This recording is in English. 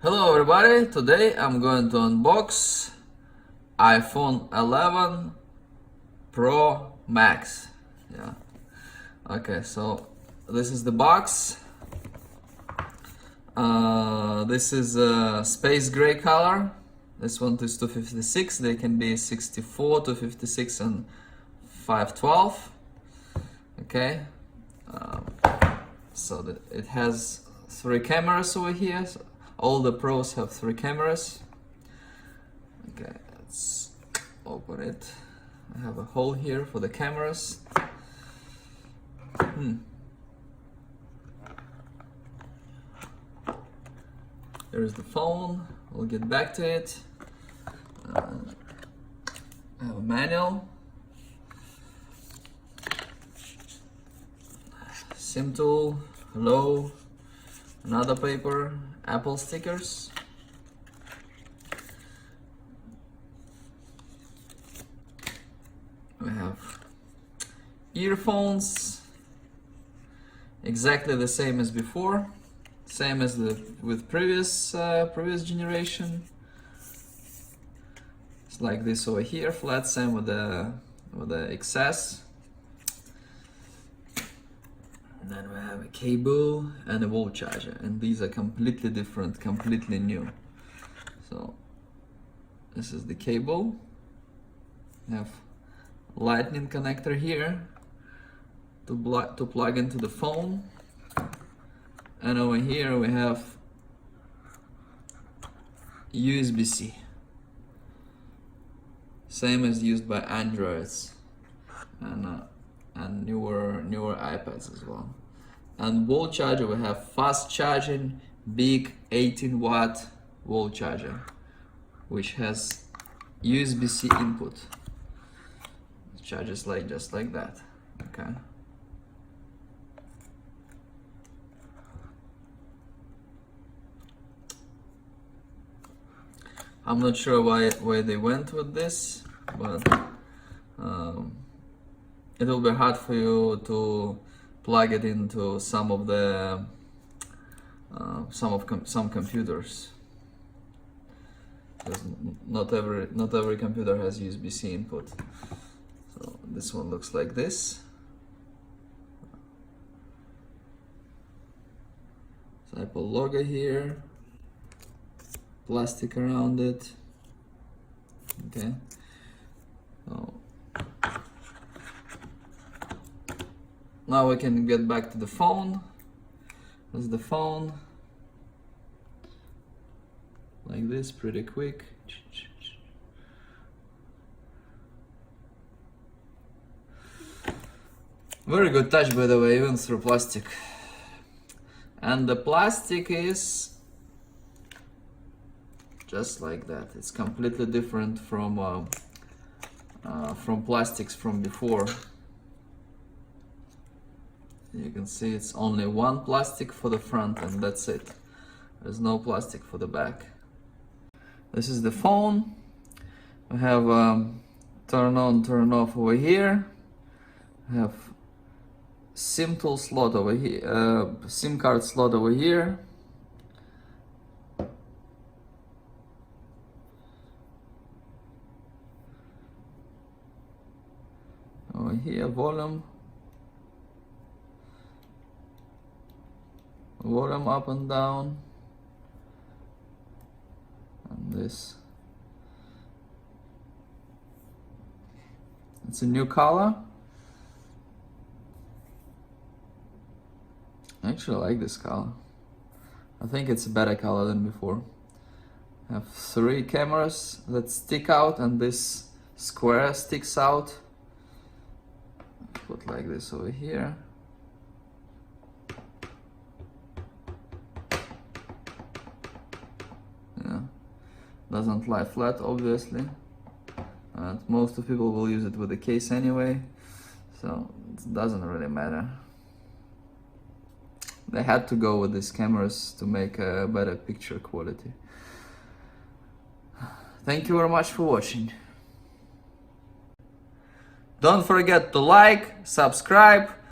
Hello everybody, today I'm going to unbox iPhone 11 Pro Max. Yeah. Okay, so this is the box. This is a space gray color. This one is 256. They can be 64, 256 and 512. Okay. So it has 3 cameras over here. So all the Pros have 3 cameras. Okay, let's open it. I have a hole here for the cameras. There's the phone. We'll get back to it. I have a manual. SIM tool. Hello. Another paper. Apple stickers. We have earphones. Exactly the same as before. Same as with previous generation. It's like this over here, flat. Same with the XS. And then we have a cable and a wall charger, and these are completely different, completely new. So this is the cable. We have lightning connector here to plug into the phone. And over here we have USB-C, same as used by Androids and newer iPads as well. And wall charger, we have fast charging, big 18-watt wall charger, which has USB-C input. It charges just like that. Okay. I'm not sure why they went with this, but it will be hard for you to plug it into some computers, because not every computer has USB-C input. So this one looks like this. So Apple logo here. Plastic around it. Okay. So now we can get back to the phone. This is the phone. Like this, pretty quick. Very good touch, by the way, even through plastic. And the plastic is just like that. It's completely different from plastics from before. You can see it's only one plastic for the front, and that's it. There's no plastic for the back. This is the phone. We have turn on, turn off over here. We have SIM tool slot over here, SIM card slot over here. Over here, volume up and down, and this. It's a new color. I actually like this color. I think it's a better color than before. I have 3 cameras that stick out, and this square sticks out. Put like this over here. Yeah, doesn't lie flat, obviously. And most of people will use it with a case anyway, so it doesn't really matter. They had to go with these cameras to make a better picture quality. Thank you very much for watching. Don't forget to like, subscribe,